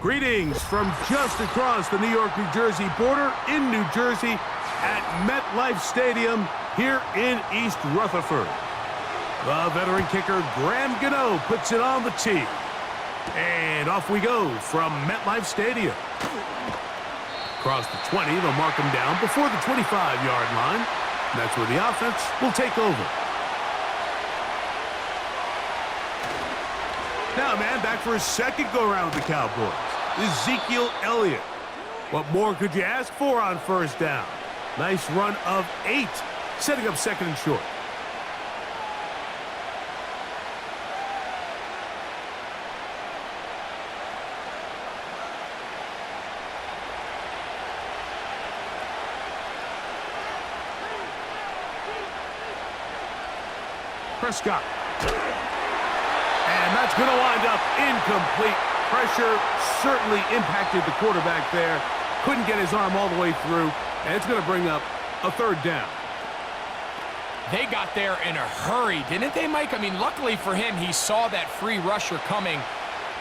Greetings from just across the New York-New Jersey border in New Jersey at MetLife Stadium here in East Rutherford. The veteran kicker Graham Gano puts it on the tee. And off we go from MetLife Stadium. Across the 20, they'll mark him down before the 25-yard line. And that's where the offense will take over. Now, man, back for his second go-around with the Cowboys. Ezekiel Elliott. What more could you ask for on first down? Nice run of 8, setting up second and short. Prescott. And that's going to wind up incomplete. Pressure certainly impacted the quarterback there. Couldn't get his arm all the way through, and it's going to bring up a third down. They got there in a hurry, didn't they, Mike? I mean, luckily for him, he saw that free rusher coming,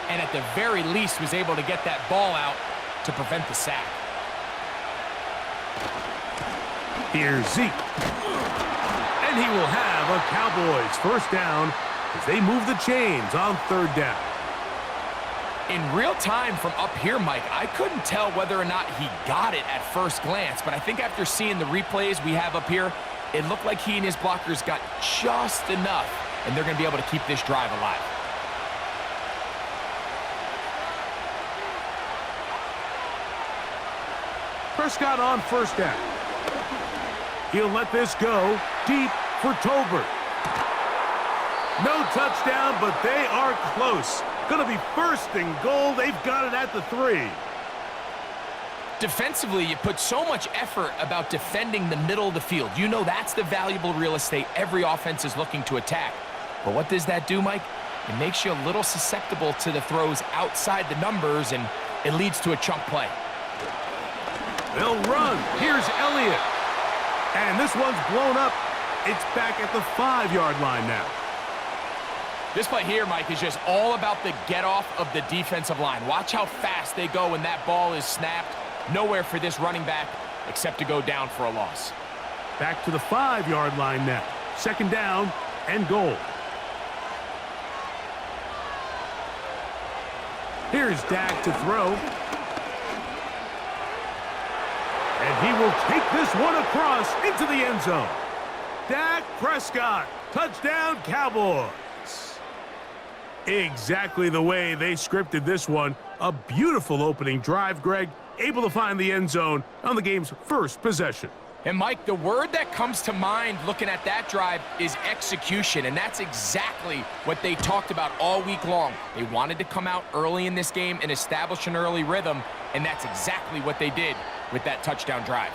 and at the very least was able to get that ball out to prevent the sack. Here's Zeke. And he will have a Cowboys first down as they move the chains on third down. In real time from up here, Mike, I couldn't tell whether or not he got it at first glance, but I think after seeing the replays we have up here, it looked like he and his blockers got just enough, and they're going to be able to keep this drive alive. Prescott on first down. He'll let this go deep for Tolbert. No touchdown, but they are close. Going to be first and goal. They've got it at the 3. Defensively, you put so much effort about defending the middle of the field. You know that's the valuable real estate every offense is looking to attack. But what does that do, Mike? It makes you a little susceptible to the throws outside the numbers, and it leads to a chunk play. They'll run. Here's Elliott. And this one's blown up. It's back at the 5-yard line now. This play here, Mike, is just all about the get-off of the defensive line. Watch how fast they go when that ball is snapped. Nowhere for this running back except to go down for a loss. Back to the 5-yard line now. Second down and goal. Here's Dak to throw. And he will take this one across into the end zone. Dak Prescott, touchdown Cowboys. Exactly the way they scripted this one. A beautiful opening drive, Greg. Able to find the end zone on the game's first possession. And, Mike, the word that comes to mind looking at that drive is execution, and that's exactly what they talked about all week long. They wanted to come out early in this game and establish an early rhythm, and that's exactly what they did with that touchdown drive.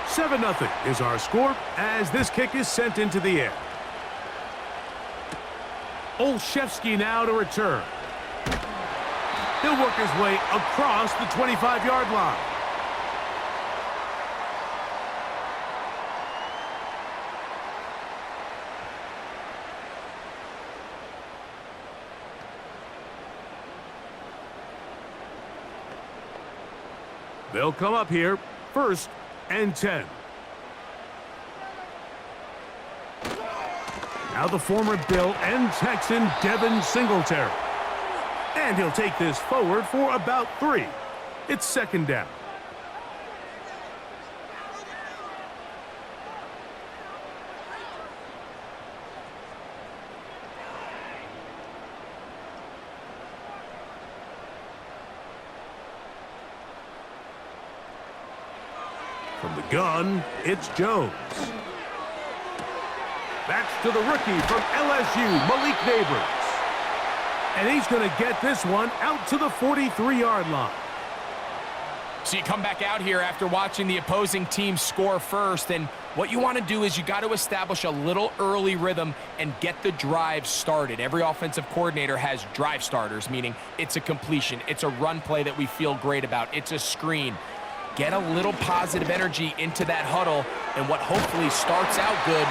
Seven 0 is our score as this kick is sent into the air. Olszewski now to return. He'll work his way across the 25-yard line. They'll come up here, first and 10. Now the former Bill and Texan Devin Singletary. And he'll take this forward for about 3. It's second down. From the gun, it's Jones. That's to the rookie from LSU, Malik Neighbors. And he's going to get this one out to the 43-yard line. So you come back out here after watching the opposing team score first, and What you want to do is you got to establish a little early rhythm and get the drive started. Every offensive coordinator has drive starters, meaning it's a completion, it's a run play that we feel great about, it's a screen. Get a little positive energy into that huddle, and what hopefully starts out good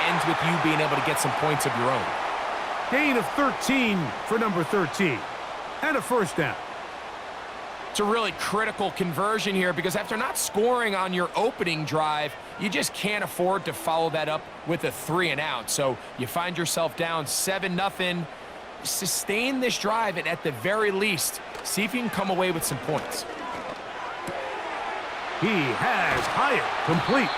ends with you being able to get some points of your own. Gain of 13 for number 13. And a first down. It's a really critical conversion here because after not scoring on your opening drive, you just can't afford to follow that up with a 3-and-out. So you find yourself down 7-0. Sustain this drive, and at the very least, see if you can come away with some points. He has Hyatt complete.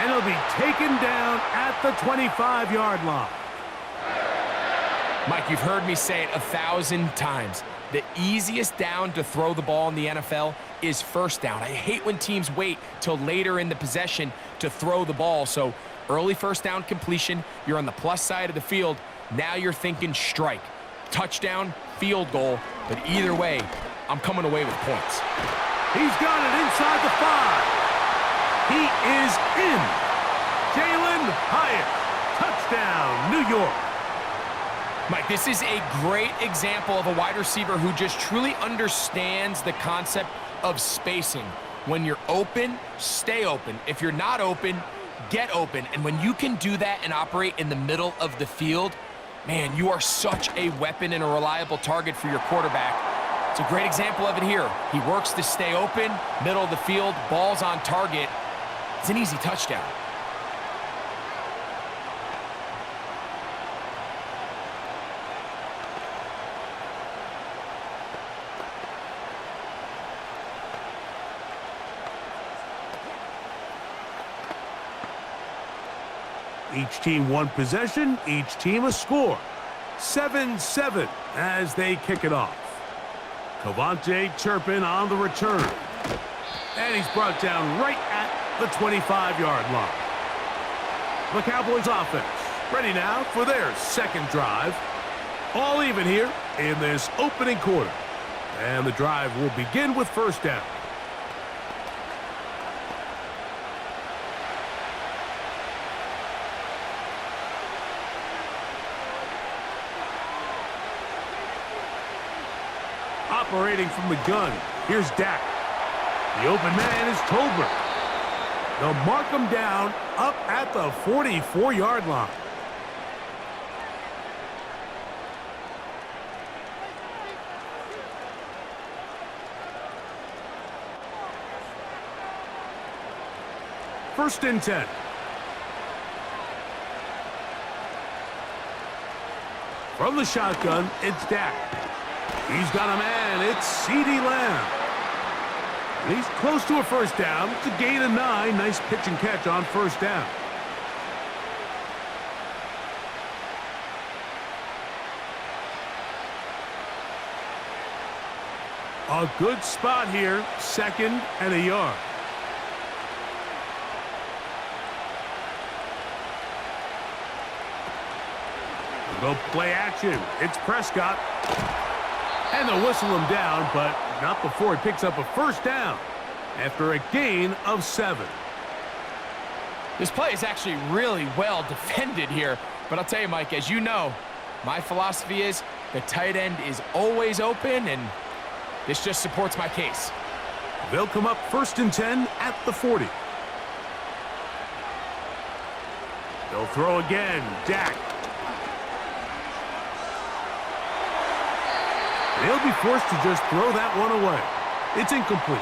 And he'll be taken down at the 25-yard line. Mike, you've heard me say it 1,000 times. The easiest down to throw the ball in the NFL is first down. I hate when teams wait till later in the possession to throw the ball. So early first down completion, you're on the plus side of the field. Now you're thinking strike, touchdown, field goal. But either way, I'm coming away with points. He's got it inside the 5. He is in. Jalen Hyatt, touchdown, New York. Mike, this is a great example of a wide receiver who just truly understands the concept of spacing. When you're open, stay open. If you're not open, get open. And when you can do that and operate in the middle of the field, man, you are such a weapon and a reliable target for your quarterback. It's a great example of it here. He works to stay open, middle of the field, ball's on target. It's an easy touchdown. Each team one possession, each team a score. 7-7 as they kick it off. Cavante Turpin on the return. And he's brought down right at the 25-yard line. The Cowboys offense ready now for their second drive. All even here in this opening quarter. And the drive will begin with first down. Operating from the gun, here's Dak. The open man is Tolbert. They'll mark him down up at the 44-yard line. First and 10. From the shotgun, it's Dak. He's got a man. It's CeeDee Lamb. And he's close to a first down. It's a gain of 9. Nice pitch and catch on first down. A good spot here. Second and a yard. Go play action. It's Prescott. And they'll whistle him down, but not before he picks up a first down after a gain of 7. This play is actually really well defended here. But I'll tell you, Mike, as you know, my philosophy is the tight end is always open, and this just supports my case. They'll come up first and 10 at the 40. They'll throw again. Dak. They'll be forced to just throw that one away. It's incomplete.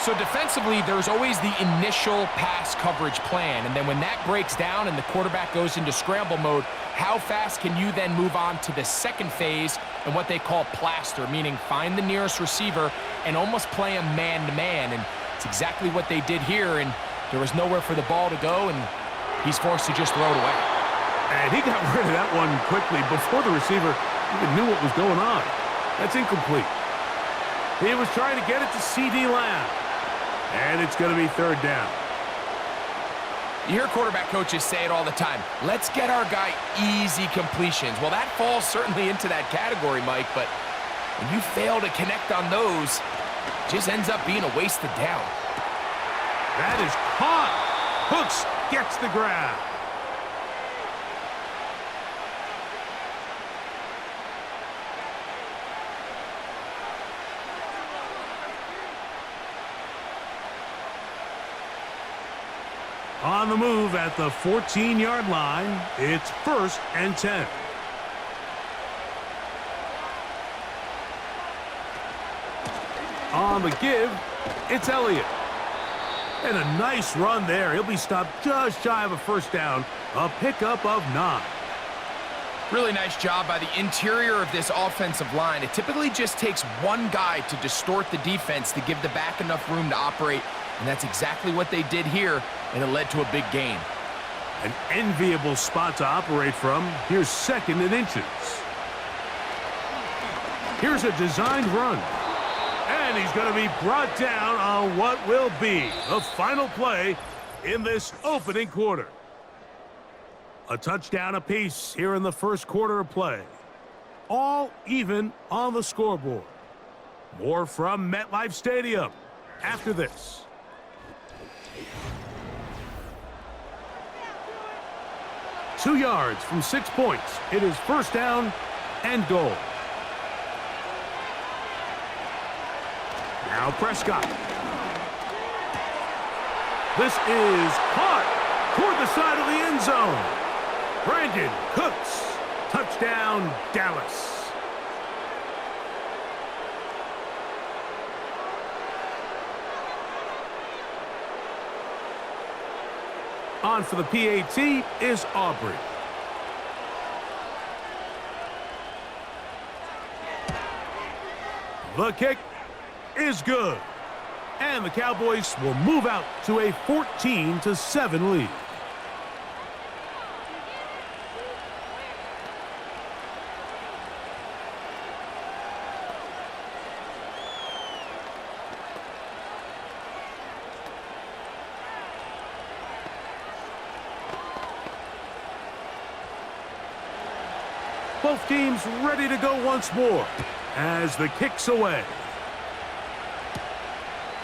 So defensively, there's always the initial pass coverage plan. And then when that breaks down and the quarterback goes into scramble mode, how fast can you then move on to the second phase and what they call plaster, meaning find the nearest receiver and almost play him man-to-man. And it's exactly what they did here. And there was nowhere for the ball to go, and he's forced to just throw it away. And he got rid of that one quickly before the receiver even knew what was going on. That's incomplete. He was trying to get it to CeeDee Lamb. And it's going to be third down. You hear quarterback coaches say it all the time. Let's get our guy easy completions. Well, that falls certainly into that category, Mike, but when you fail to connect on those, it just ends up being a wasted down. That is caught. Hooks gets the grab. On the move at the 14-yard line, it's 1st and 10. On the give, it's Elliott. And a nice run there. He'll be stopped just shy of a first down, a pickup of 9. Really nice job by the interior of this offensive line. It typically just takes one guy to distort the defense to give the back enough room to operate, and that's exactly what they did here, and it led to a big gain. An enviable spot to operate from. Here's 2nd and inches. Here's a designed run. And he's going to be brought down on what will be the final play in this opening quarter. A touchdown apiece here in the first quarter of play. All even on the scoreboard. More from MetLife Stadium after this. Two yards from 6 points. It is first down and goal. Now Prescott. This is caught toward the side of the end zone. Brandon Cooks. Touchdown, Dallas. On for the PAT is Aubrey. The kick is good. And the Cowboys will move out to a 14-7 lead. Both teams ready to go once more as the kick's away.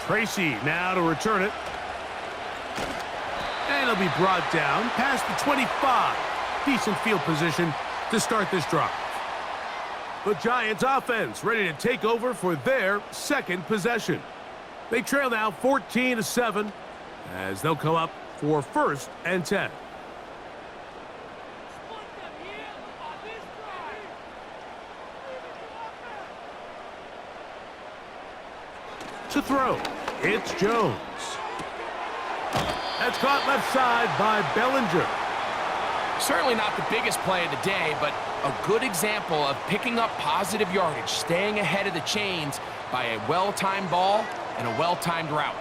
Tracy now to return it. And he'll be brought down past the 25. Decent field position to start this drive. The Giants offense ready to take over for their second possession. They trail now 14-7 as they'll come up for 1st and 10. To throw, it's Jones. That's caught left side by Bellinger. Certainly not the biggest play of the day, but a good example of picking up positive yardage, staying ahead of the chains by a well-timed ball and a well-timed route.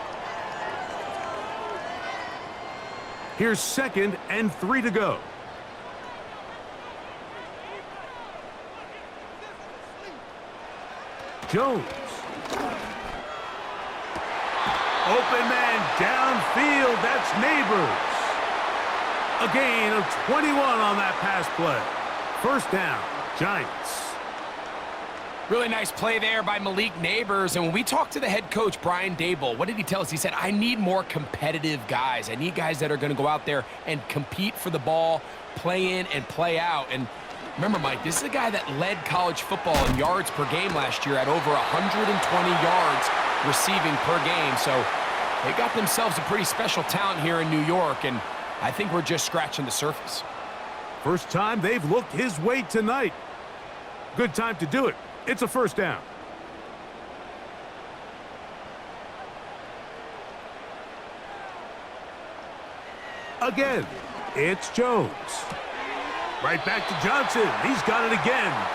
Here's 2nd and 3 to go. Jones. Open man downfield. That's Neighbors. A gain of 21 on that pass play. First down, Giants. Really nice play there by Malik Neighbors. And when we talked to the head coach, Brian Dable, what did he tell us? He said, I need more competitive guys. I need guys that are going to go out there and compete for the ball, play in and play out. And remember, Mike, this is a guy that led college football in yards per game last year at over 120 yards receiving per game. So they got themselves a pretty special talent here in New York, and I think we're just scratching the surface. First time they've looked his way tonight. Good time to do it. It's a first down. Again, it's Jones. Right back to Johnson. He's got it again.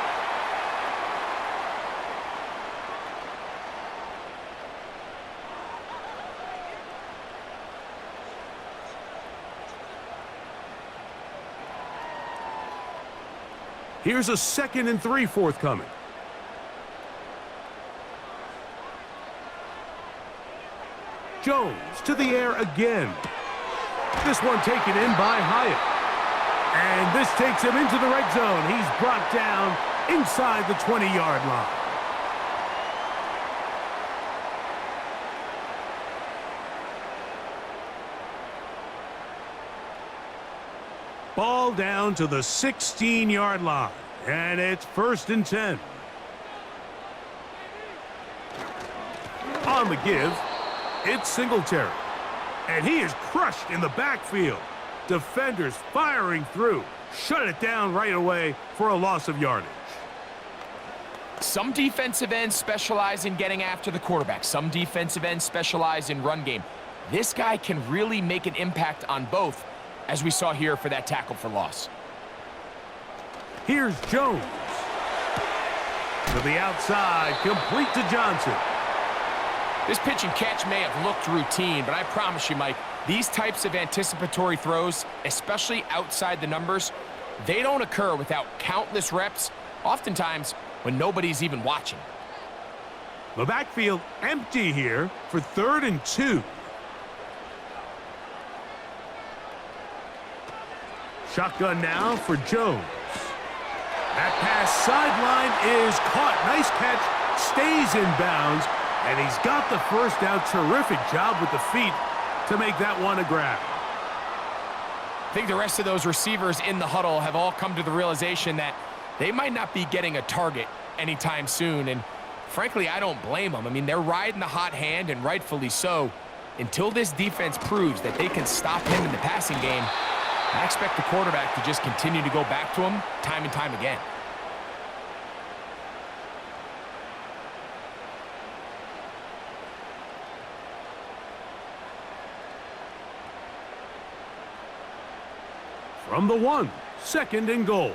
Here's a 2nd and 3 forthcoming. Jones to the air again. This one taken in by Hyatt. And this takes him into the red zone. He's brought down inside the 20-yard line. Ball down to the 16-yard line, and it's 1st and 10. On the give, it's Singletary. And he is crushed in the backfield. Defenders firing through. Shut it down right away for a loss of yardage. Some defensive ends specialize in getting after the quarterback. Some defensive ends specialize in run game. This guy can really make an impact on both, as we saw here for that tackle for loss. Here's Jones. To the outside, complete to Johnson. This pitch and catch may have looked routine, but I promise you, Mike, these types of anticipatory throws, especially outside the numbers, they don't occur without countless reps, oftentimes when nobody's even watching. The backfield empty here for 3rd and 2. Shotgun now for Jones. That pass sideline is caught. Nice catch, stays in bounds, and he's got the first down. Terrific job with the feet to make that one a grab. I think the rest of those receivers in the huddle have all come to the realization that they might not be getting a target anytime soon, and frankly, I don't blame them. I mean, they're riding the hot hand, and rightfully so. Until this defense proves that they can stop him in the passing game, I expect the quarterback to just continue to go back to him time and time again. From the 1, 2nd and goal.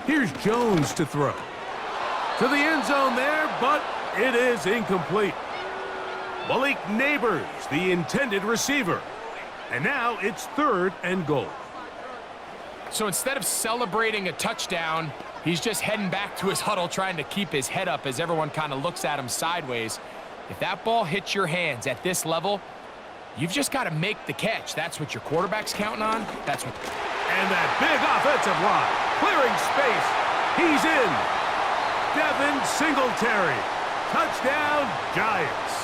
Here's Jones to throw. To the end zone there, but it is incomplete. Malik Neighbors, the intended receiver. And now it's 3rd and goal. So instead of celebrating a touchdown, he's just heading back to his huddle trying to keep his head up as everyone kind of looks at him sideways. If that ball hits your hands at this level, you've just got to make the catch. That's what your quarterback's counting on. That's what. And that big offensive line, clearing space. He's in. Devin Singletary. Touchdown, Giants.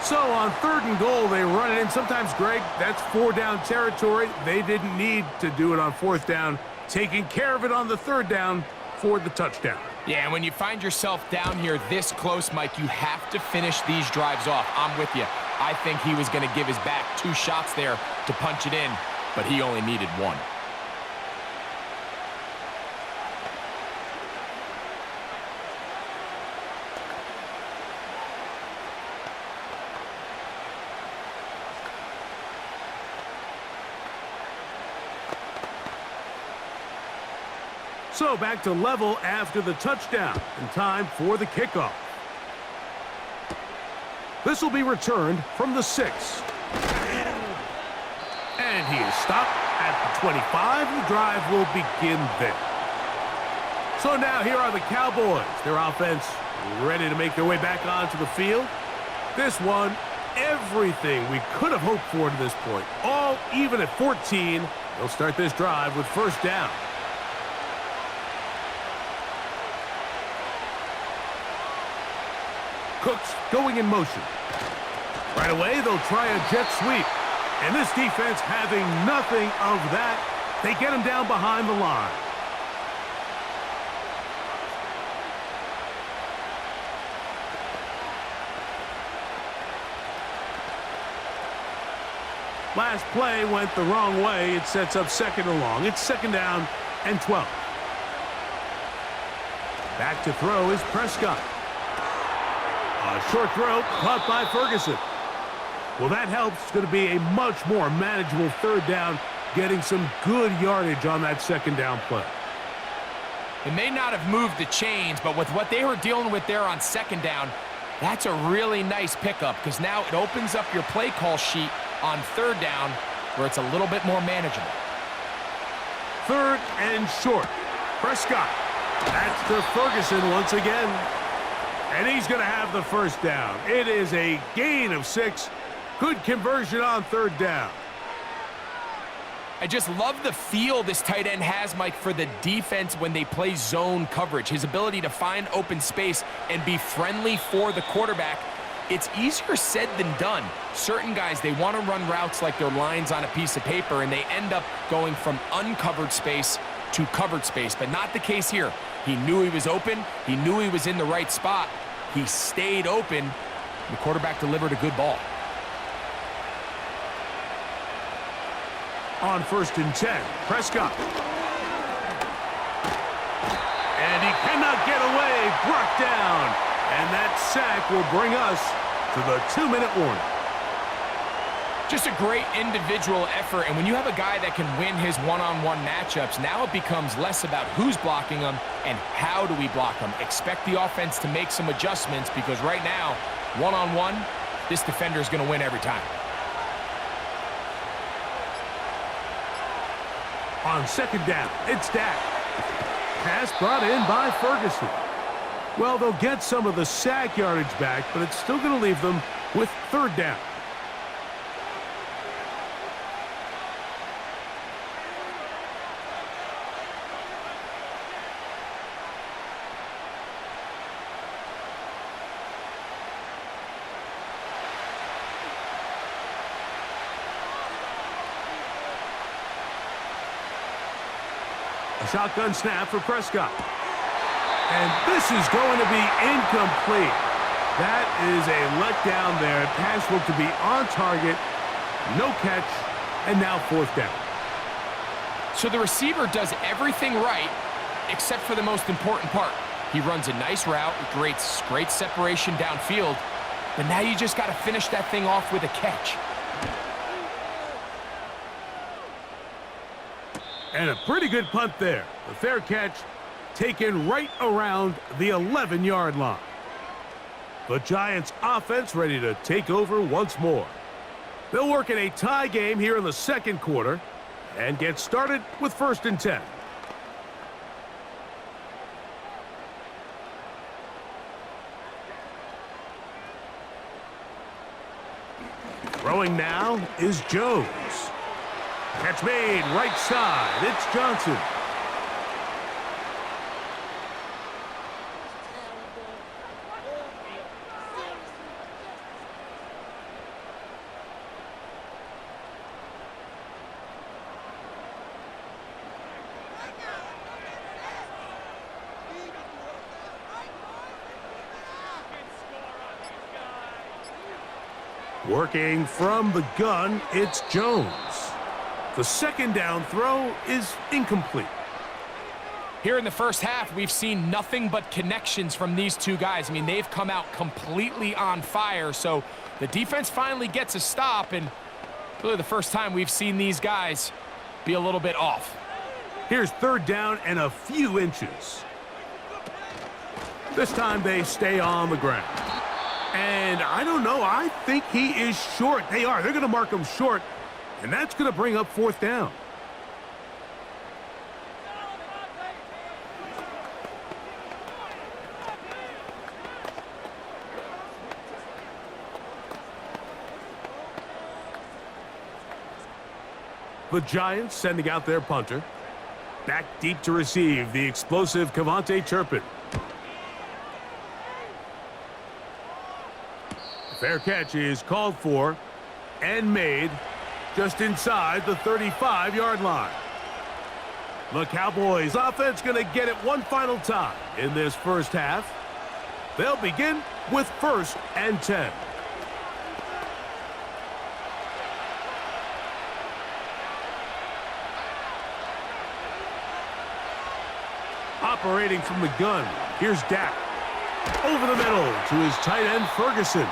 So on 3rd and goal, they run it in. Sometimes, Greg, that's 4-down territory. They didn't need to do it on 4th down. Taking care of it on the 3rd down for the touchdown. Yeah, and when you find yourself down here this close, Mike, you have to finish these drives off. I'm with you. I think he was going to give his back 2 shots there to punch it in, but he only needed 1. So back to level after the touchdown, and time for the kickoff. This will be returned from the 6. And he is stopped at the 25. The drive will begin there. So now here are the Cowboys. Their offense ready to make their way back onto the field. This one, everything we could have hoped for to this point. All even at 14. They'll start this drive with 1st down. Cooks going in motion. Right away, they'll try a jet sweep. And this defense having nothing of that. They get him down behind the line. Last play went the wrong way. It sets up 2nd and long. It's 2nd down and 12. Back to throw is Prescott. A short throw caught by Ferguson. Well, that helps. It's going to be a much more manageable 3rd down, getting some good yardage on that 2nd down play. It may not have moved the chains, but with what they were dealing with there on 2nd down, that's a really nice pickup because now it opens up your play call sheet on 3rd down where it's a little bit more manageable. 3rd and short. Prescott. That's to Ferguson once again. And he's going to have the 1st down. It is a gain of 6. Good conversion on 3rd down. I just love the feel this tight end has, Mike, for the defense when they play zone coverage. His ability to find open space and be friendly for the quarterback. it's easier said than done. Certain guys, they want to run routes like they're lines on a piece of paper, and they end up going from uncovered space to covered space, but not the case here. He knew he was open. He knew he was in the right spot. He stayed open. The quarterback delivered a good ball. On 1st and 10, Prescott. And he cannot get away, brought down. And that sack will bring us to the 2-minute warning. Just a great individual effort, and when you have a guy that can win his one-on-one matchups, now it becomes less about who's blocking him and how do we block him. Expect the offense to make some adjustments because right now, one-on-one, this defender is going to win every time. On 2nd down, it's Dak. Pass brought in by Ferguson. Well, they'll get some of the sack yardage back, but it's still going to leave them with 3rd down. A shotgun snap for Prescott. And this is going to be incomplete. That is a letdown there. Pass looked to be on target. No catch. And now 4th down. So the receiver does everything right except for the most important part. He runs a nice route, great separation downfield. But now you just got to finish that thing off with a catch. And a pretty good punt there. The fair catch taken right around the 11-yard line. The Giants offense ready to take over once more. They'll work in a tie game here in the 2nd quarter and get started with 1st and 10. Throwing now is Jones. Catch made, right side. It's Johnson. Working from the gun, it's Jones. The 2nd down throw is incomplete. Here in the first half, we've seen nothing but connections from these two guys. I mean, they've come out completely on fire, so the defense finally gets a stop, and really the first time we've seen these guys be a little bit off. Here's 3rd down and a few inches. This time they stay on the ground. And I don't know, I think he is short. They are. They're going to mark him short. And that's going to bring up 4th down. The Giants sending out their punter. Back deep to receive the explosive Cavante Turpin. Fair catch is called for and made just inside the 35-yard line. The Cowboys offense going to get it one final time in this first half. They'll begin with 1st and 10. Operating from the gun, here's Dak. Over the middle to his tight end, Ferguson.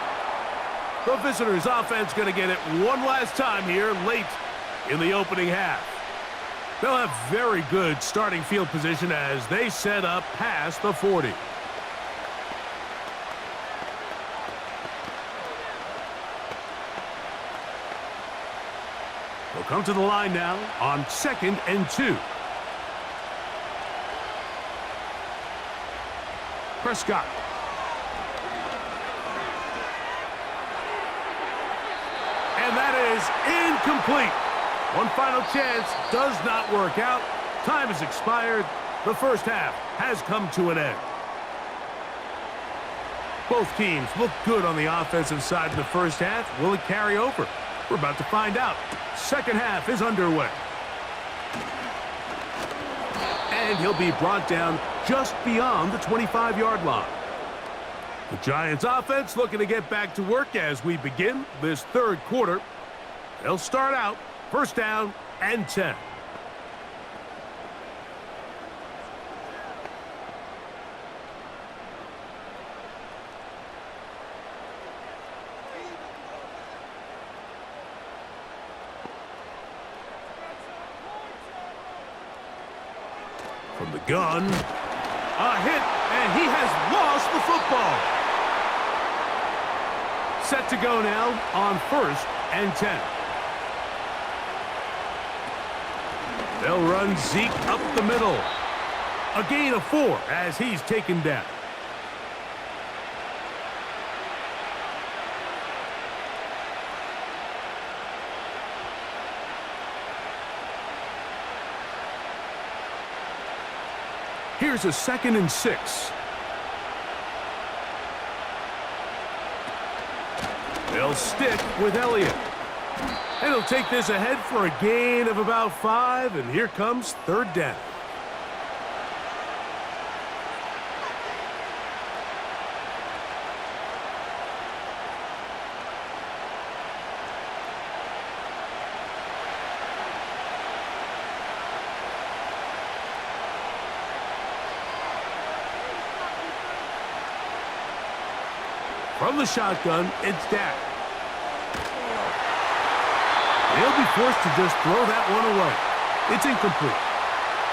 The visitors' offense going to get it one last time here late in the opening half. They'll have very good starting field position as they set up past the 40. They'll come to the line now on 2nd and 2. Prescott. And that is incomplete. One final chance does not work out. Time has expired. The first half has come to an end. Both teams look good on the offensive side in the first half. Will it carry over? We're about to find out. Second half is underway. And he'll be brought down just beyond the 25-yard line. The Giants offense looking to get back to work as we begin this third quarter. They'll start out first down and 10. From the gun, a hit, and he has lost the football. Set to go now on first and 10. They'll run Zeke up the middle. A gain of 4 as he's taken down. Here's a 2nd and 6. They'll stick with Elliott. And he'll take this ahead for a gain of about 5, and here comes third down. From the shotgun, it's Dak. They'll be forced to just throw that one away. It's incomplete.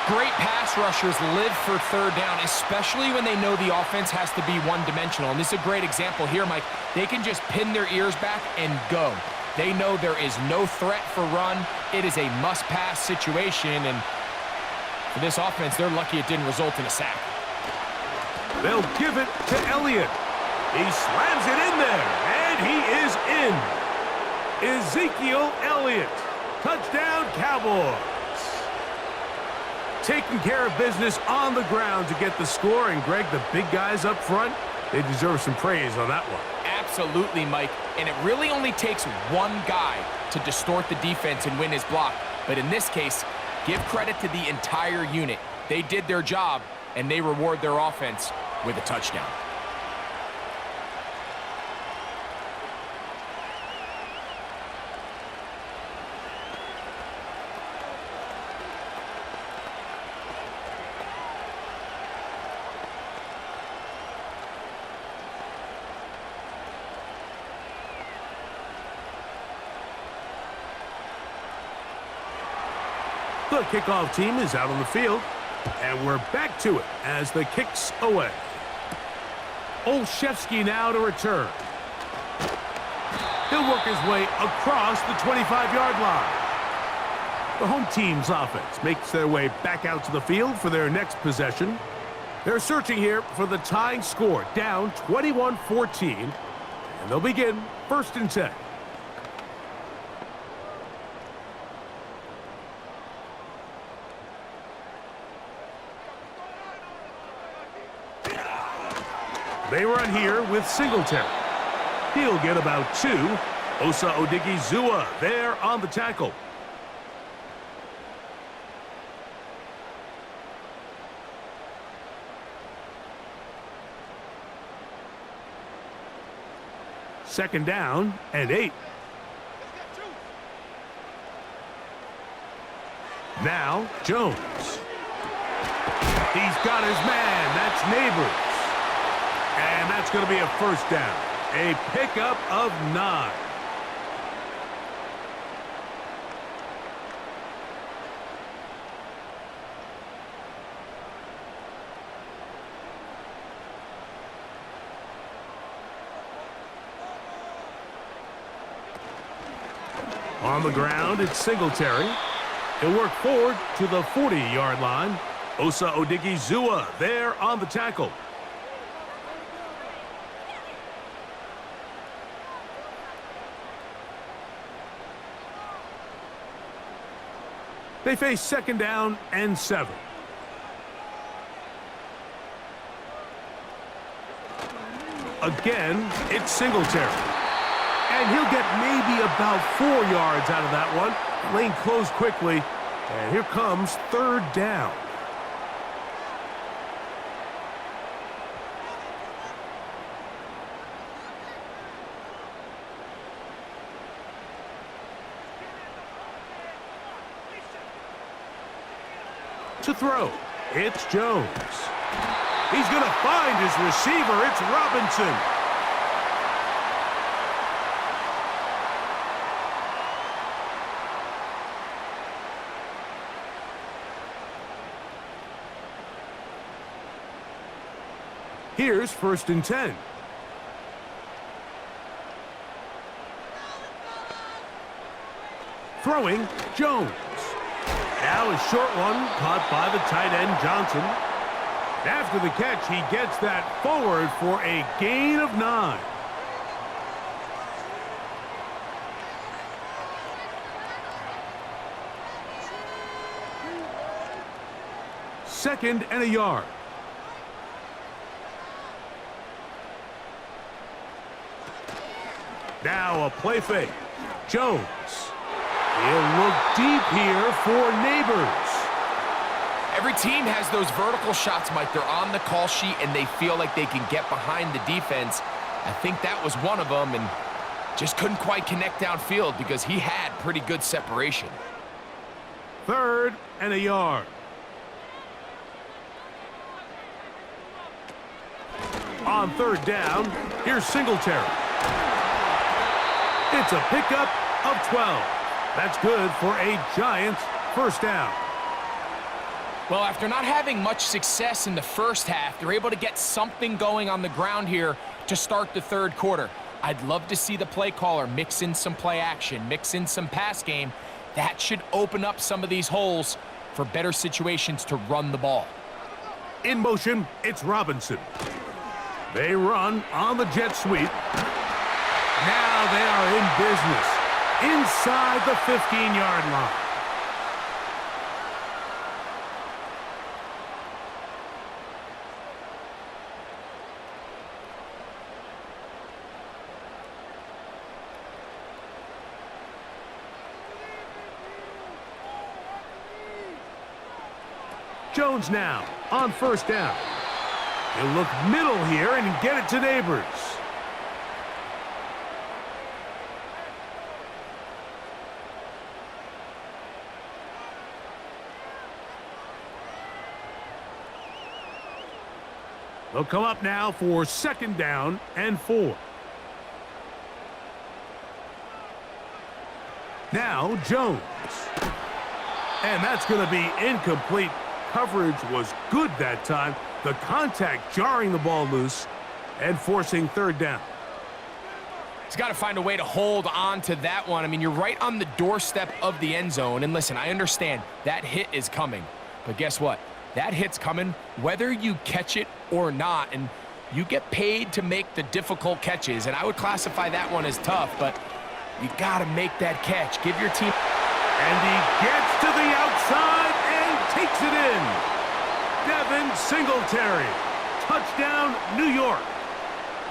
Great pass rushers live for third down, especially when they know the offense has to be one-dimensional. And this is a great example here, Mike. They can just pin their ears back and go. They know there is no threat for run. It is a must-pass situation, and for this offense, they're lucky it didn't result in a sack. They'll give it to Elliott. He slams it in there, and he is in. Ezekiel Elliott. Touchdown, Cowboys. Taking care of business on the ground to get the score, and Greg, the big guys up front, they deserve some praise on that one. Absolutely, Mike, and it really only takes one guy to distort the defense and win his block. But in this case, give credit to the entire unit. They did their job, and they reward their offense with a touchdown. The kickoff team is out on the field, and we're back to it as the kick's away. Olszewski now to return. He'll work his way across the 25-yard line. The home team's offense makes their way back out to the field for their next possession. They're searching here for the tying score, down 21-14, and they'll begin first and 10. They run here with Singletary. He'll get about 2. Osa Odigizua there on the tackle. Second down and 8. Now Jones. He's got his man. That's Neighbors. And that's going to be a first down. A pickup of 9. On the ground, it's Singletary. He'll work forward to the 40-yard line. Osa Odigizua there on the tackle. They face second down and 7. Again, it's Singletary. And he'll get maybe about 4 yards out of that one. Lane closed quickly, and here comes third down. To throw, it's Jones. He's going to find his receiver. It's Robinson. Here's 1st and 10. Throwing, Jones. Now a short one caught by the tight end, Johnson. After the catch, he gets that forward for a gain of 9. Second and a yard. Now a play fake. Jones. He'll look deep here for Neighbors. Every team has those vertical shots, Mike. They're on the call sheet, and they feel like they can get behind the defense. I think that was one of them, and just couldn't quite connect downfield because he had pretty good separation. Third and a yard. On third down, here's Singletary. It's a pickup of 12. That's good for a Giants first down. Well, after not having much success in the first half, they're able to get something going on the ground here to start the third quarter. I'd love to see the play caller mix in some play action, mix in some pass game. That should open up some of these holes for better situations to run the ball. In motion, it's Robinson. They run on the jet sweep. Now they are in business inside the 15-yard line. Jones now on first down. He'll look middle here and get it to Neighbors. They'll come up now for second down and 4. Now Jones. And that's going to be incomplete. Coverage was good that time. The contact jarring the ball loose and forcing third down. He's got to find a way to hold on to that one. I mean, you're right on the doorstep of the end zone. And listen, I understand that hit is coming. But guess what? That hit's coming whether you catch it or not. And you get paid to make the difficult catches. And I would classify that one as tough, but you got to make that catch. Give your team... And he gets to the outside and takes it in. Devin Singletary. Touchdown, New York.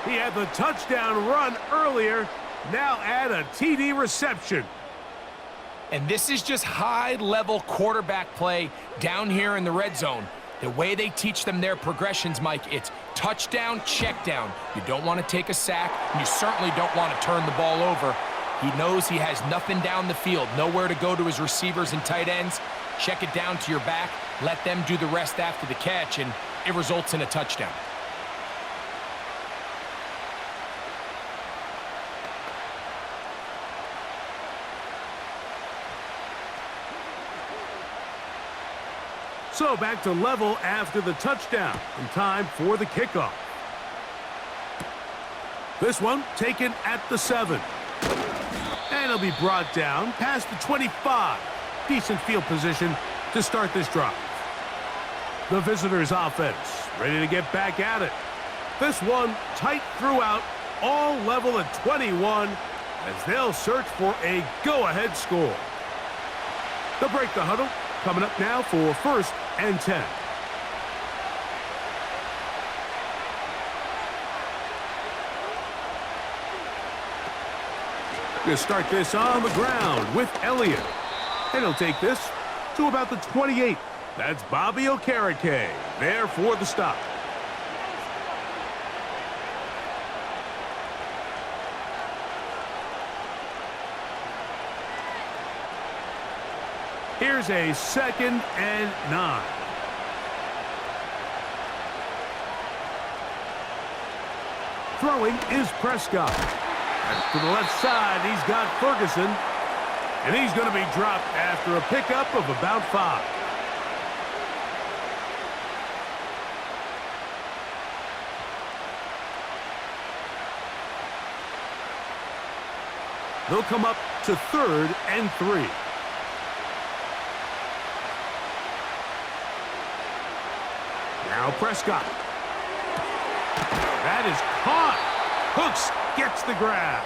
He had the touchdown run earlier. Now add a TD reception. And this is just high-level quarterback play down here in the red zone. The way they teach them their progressions, Mike, it's touchdown, check down. You don't want to take a sack, and you certainly don't want to turn the ball over. He knows he has nothing down the field, nowhere to go to his receivers and tight ends. Check it down to your back, let them do the rest after the catch, and it results in a touchdown. So back to level after the touchdown, and time for the kickoff. This one taken at the 7. And it'll be brought down past the 25. Decent field position to start this drive. The visitors' offense ready to get back at it. This one tight throughout, all level at 21 as they'll search for a go-ahead score. They'll break the huddle. Coming up now for 1st and 10. Gonna start this on the ground with Elliott. And he'll take this to about the 28. That's Bobby Okereke there for the stop. Here's a 2nd and 9. Throwing is Prescott. To the left side, he's got Ferguson. And he's going to be dropped after a pickup of about 5. They'll come up to 3rd and 3. Now Prescott. That is caught. Hooks gets the grab.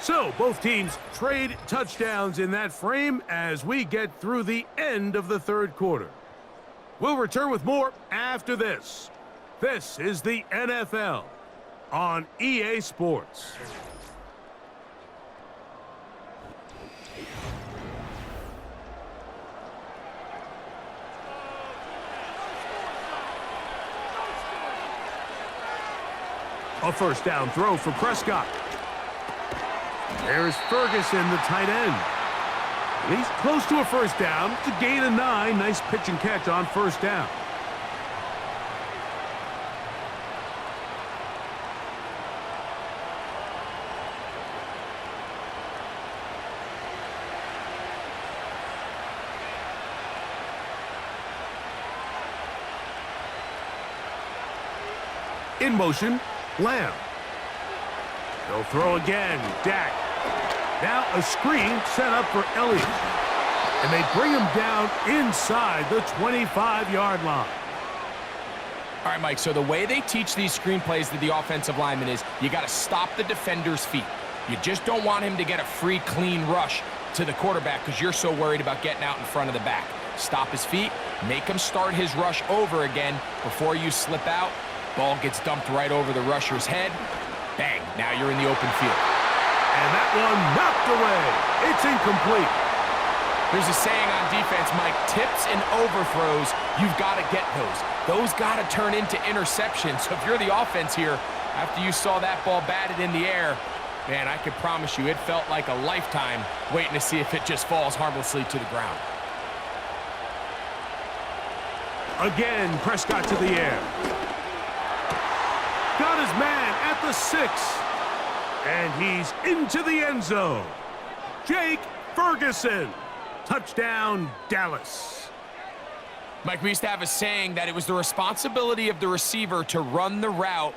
So both teams trade touchdowns in that frame as we get through the end of the 3rd quarter. We'll return with more after this. This is the NFL on EA Sports. A first down throw for Prescott. There's Ferguson, the tight end. And he's close to a first down. It's a gain of 9. Nice pitch and catch on first down. In motion, Lamb. They'll throw again. Dak. Now a screen set up for Elliott. And they bring him down inside the 25-yard line. All right, Mike, so the way they teach these screenplays to the offensive lineman is you got to stop the defender's feet. You just don't want him to get a free, clean rush to the quarterback because you're so worried about getting out in front of the back. Stop his feet, make him start his rush over again before you slip out. Ball gets dumped right over the rusher's head. Bang, now you're in the open field. And that one knocked away. It's incomplete. There's a saying on defense, Mike, tips and overthrows, you've got to get those. Those got to turn into interceptions. So if you're the offense here, after you saw that ball batted in the air, man, I can promise you it felt like a lifetime waiting to see if it just falls harmlessly to the ground. Again, Prescott to the air. Got his man at the 6. And he's into the end zone. Jake Ferguson. Touchdown, Dallas. Mike, we used to have a saying that it was the responsibility of the receiver to run the route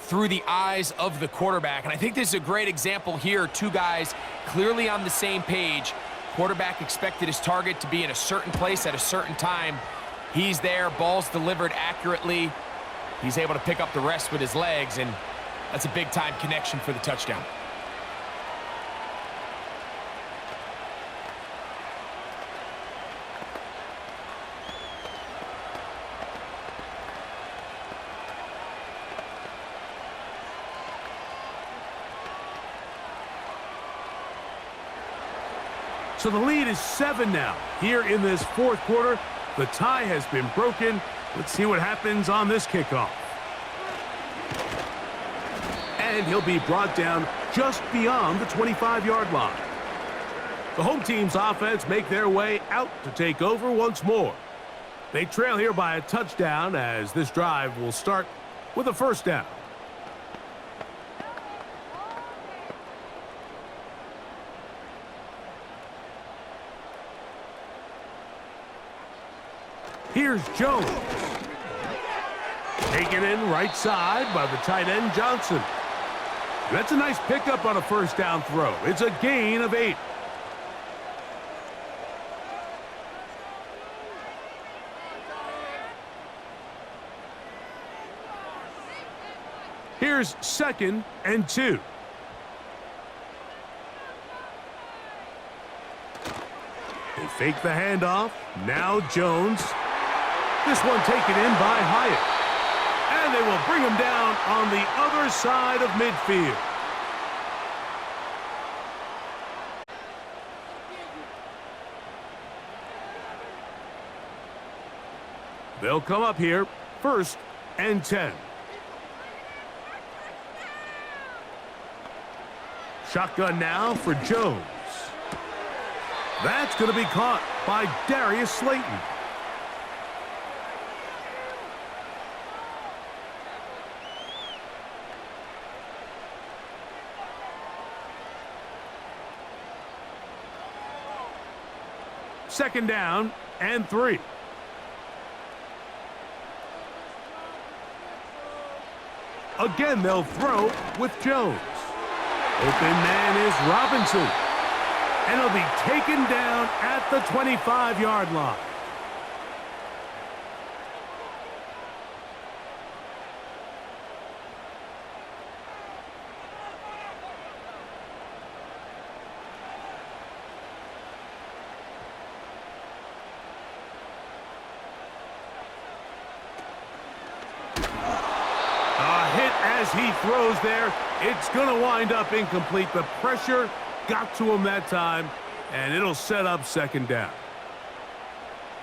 through the eyes of the quarterback. And I think this is a great example here. Two guys clearly on the same page. Quarterback expected his target to be in a certain place at a certain time. He's there, ball's delivered accurately. He's able to pick up the rest with his legs, and that's a big-time connection for the touchdown. So the lead is 7 now. Here in this 4th quarter, the tie has been broken. Let's see what happens on this kickoff. And he'll be brought down just beyond the 25-yard line. The home team's offense make their way out to take over once more. They trail here by a touchdown as this drive will start with a first down. Here's Jones. Taken in right side by the tight end, Johnson. That's a nice pickup on a first down throw. It's a gain of 8. Here's 2nd and 2. They fake the handoff. Now Jones. This one taken in by Hyatt. And And they will bring him down on the other side of midfield. They'll come up here, 1st and 10. Shotgun now for Jones. That's going to be caught by Darius Slayton. Second down and 3. Again, they'll throw with Jones. Open man is Robinson. And he'll be taken down at the 25-yard line. As he throws there, it's going to wind up incomplete. The pressure got to him that time, and it'll set up second down.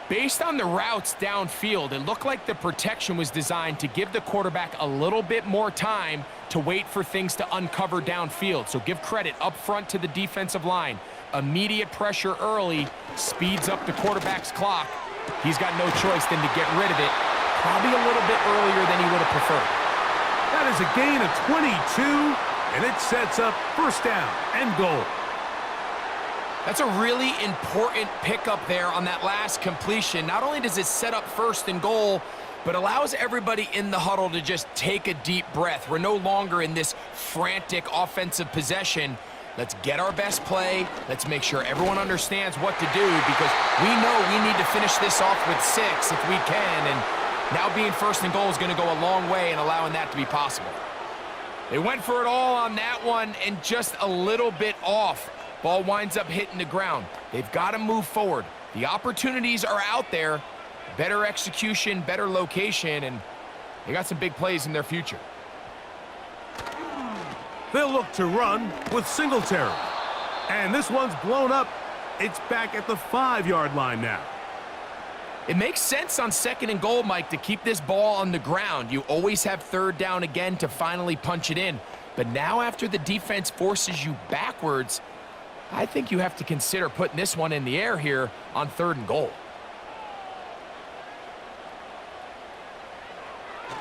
Based on the routes downfield, it looked like the protection was designed to give the quarterback a little bit more time to wait for things to uncover downfield. So give credit up front to the defensive line. Immediate pressure early speeds up the quarterback's clock. He's got no choice than to get rid of it, probably a little bit earlier than he would have preferred. That is a gain of 22, and it sets up 1st down and goal. That's a really important pickup there on that last completion. Not only does it set up 1st and goal, but allows everybody in the huddle to just take a deep breath. We're no longer in this frantic offensive possession. Let's get our best play. Let's make sure everyone understands what to do, because we know we need to finish this off with 6 if we can, and now being 1st and goal is going to go a long way in allowing that to be possible. They went for it all on that one and just a little bit off. Ball winds up hitting the ground. They've got to move forward. The opportunities are out there. Better execution, better location, and they got some big plays in their future. They'll look to run with Singletary. And this one's blown up. It's back at the 5-yard line now. It makes sense on 2nd and goal, Mike, to keep this ball on the ground. You always have 3rd down again to finally punch it in. But now after the defense forces you backwards, I think you have to consider putting this one in the air here on 3rd and goal.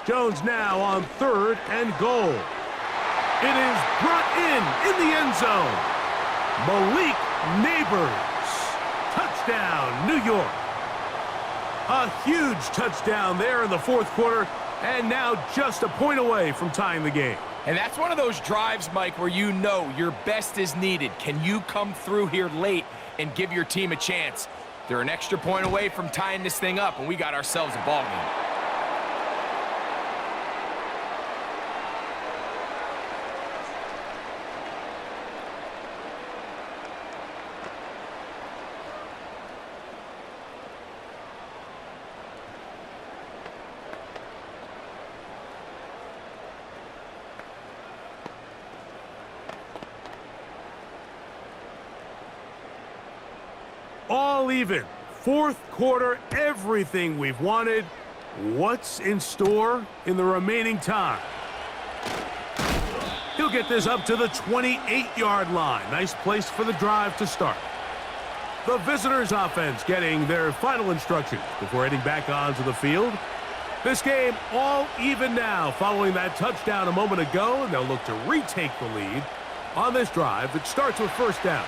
Jones now on 3rd and goal. It is brought in the end zone. Malik Neighbors. Touchdown, New York. A huge touchdown there in the 4th quarter, and now just a point away from tying the game. And that's one of those drives, Mike, where you know your best is needed. Can you come through here late and give your team a chance? They're an extra point away from tying this thing up, and we got ourselves a ball game. All even. 4th quarter, everything we've wanted. What's in store in the remaining time? He'll get this up to the 28-yard line. Nice place for the drive to start. The visitors' offense getting their final instructions before heading back onto the field. This game all even now following that touchdown a moment ago, and they'll look to retake the lead on this drive that starts with 1st down.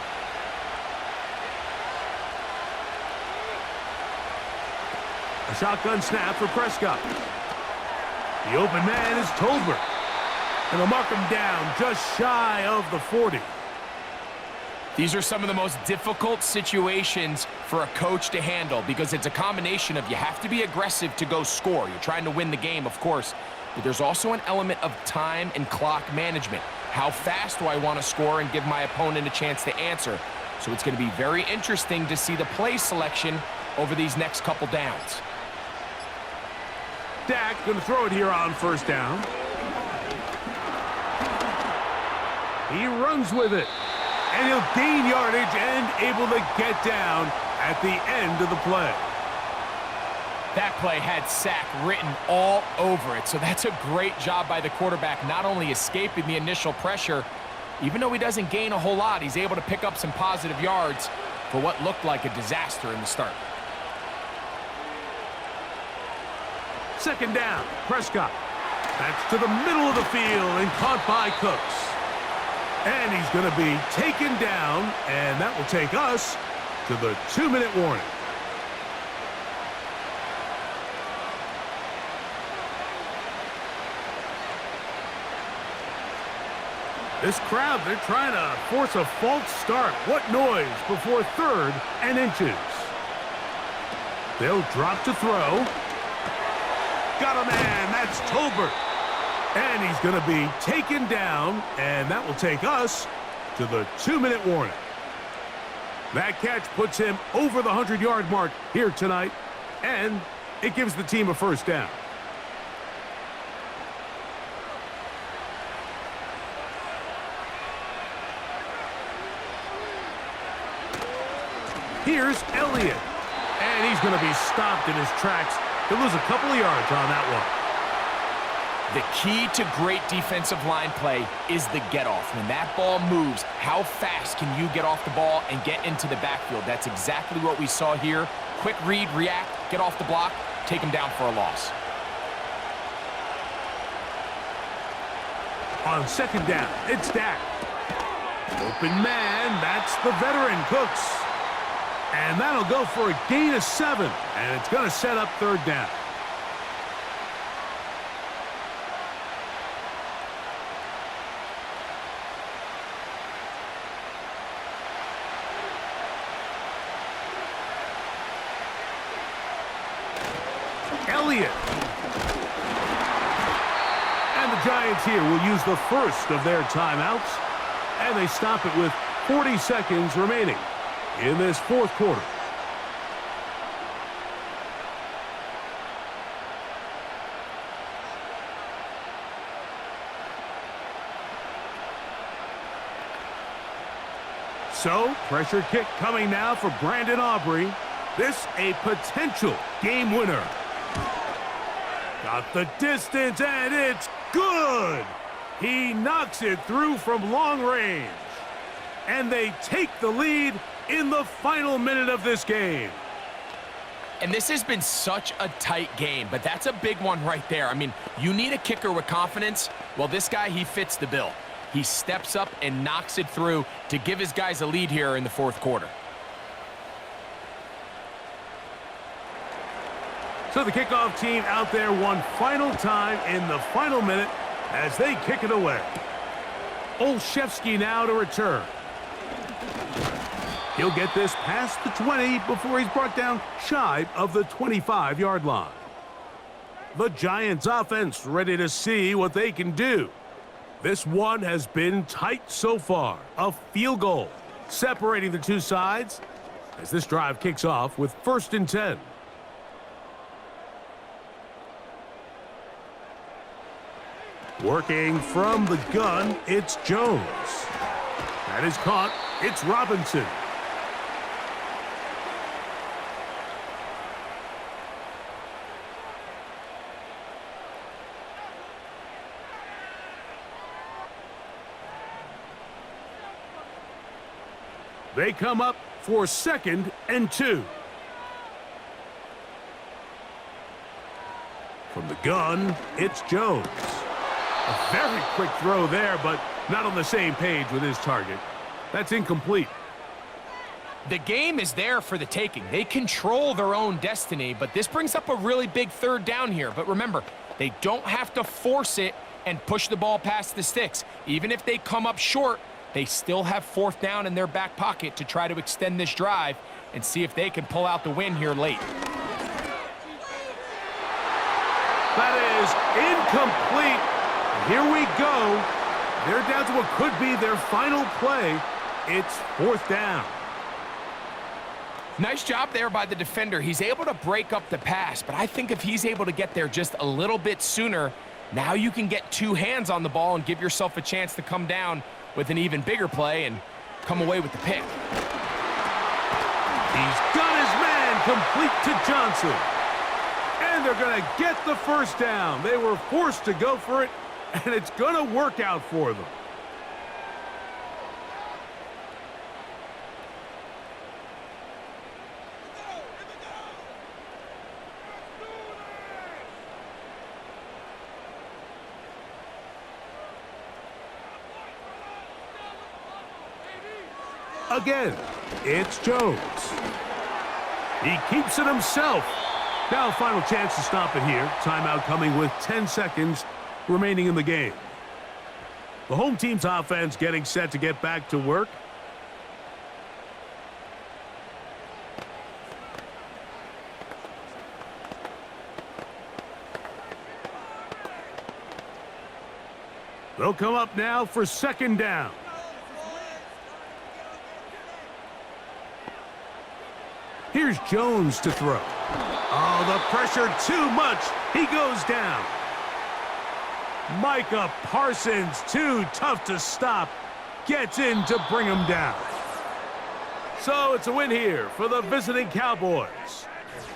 A shotgun snap for Prescott. The open man is Tolbert. And they'll mark him down just shy of the 40. These are some of the most difficult situations for a coach to handle, because it's a combination of you have to be aggressive to go score. You're trying to win the game, of course, but there's also an element of time and clock management. How fast do I want to score and give my opponent a chance to answer? So it's going to be very interesting to see the play selection over these next couple downs. Dak going to throw it here on first down. He runs with it. And he'll gain yardage and able to get down at the end of the play. That play had sack written all over it, so that's a great job by the quarterback, not only escaping the initial pressure, even though he doesn't gain a whole lot, he's able to pick up some positive yards for what looked like a disaster in the start. Second down, Prescott. That's to the middle of the field and caught by Cooks. And he's going to be taken down, and that will take us to the 2-minute warning. This crowd, they're trying to force a false start. What noise before 3rd and inches. They'll drop to throw. Got a man, that's Tolbert. And he's going to be taken down, and that will take us to the 2-minute warning. That catch puts him over the 100-yard mark here tonight, and it gives the team a first down. Here's Elliott, and he's going to be stopped in his tracks. He'll lose a couple of yards on that one. The key to great defensive line play is the get-off. When that ball moves, how fast can you get off the ball and get into the backfield? That's exactly what we saw here. Quick read, react, get off the block, take him down for a loss. On second down, it's Dak. Open man, that's the veteran Cooks. And that'll go for a gain of 7, and it's going to set up 3rd down. Elliott. And the Giants here will use the first of their timeouts, and they stop it with 40 seconds remaining in this 4th quarter. So, pressure kick coming now for Brandon Aubrey. This a potential game winner. Got the distance, and it's good. He knocks it through from long range. And they take the lead in the final minute of this game. And this has been such a tight game, but that's a big one right there. I mean, you need a kicker with confidence. Well, this guy, he fits the bill. He steps up and knocks it through to give his guys a lead here in the 4th quarter. So the kickoff team out there one final time in the final minute as they kick it away. Olszewski now to return. He'll get this past the 20 before he's brought down shy of the 25-yard line. The Giants offense ready to see what they can do. This one has been tight so far. A field goal separating the two sides as this drive kicks off with 1st and 10. Working from the gun, it's Jones. That is caught. It's Robinson. They come up for 2nd and 2. From the gun, it's Jones. A very quick throw there, but not on the same page with his target. That's incomplete. The game is there for the taking. They control their own destiny, but this brings up a really big 3rd down here. But remember, they don't have to force it and push the ball past the sticks. Even if they come up short, they still have 4th down in their back pocket to try to extend this drive and see if they can pull out the win here late. That is incomplete. Here we go. They're down to what could be their final play. It's 4th down. Nice job there by the defender. He's able to break up the pass, but I think if he's able to get there just a little bit sooner, now you can get two hands on the ball and give yourself a chance to come down with an even bigger play and come away with the pick. He's got his man complete to Johnson. And they're going to get the first down. They were forced to go for it, and it's going to work out for them. Again, it's Jones. He keeps it himself. Now, final chance to stop it here. Timeout coming with 10 seconds remaining in the game. The home team's offense getting set to get back to work. They'll come up now for second down. Here's Jones to throw. Oh, the pressure too much. He goes down. Micah Parsons, too tough to stop, gets in to bring him down. So it's a win here for the visiting Cowboys.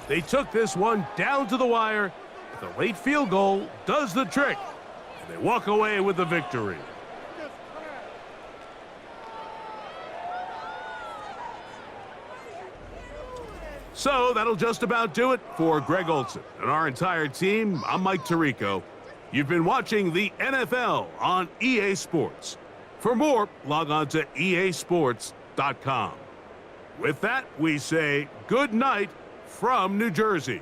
They took this one down to the wire. The late field goal does the trick, and they walk away with the victory. So that'll just about do it for Greg Olson and our entire team. I'm Mike Tirico. You've been watching the NFL on EA Sports. For more, log on to easports.com. With that, we say good night from New Jersey.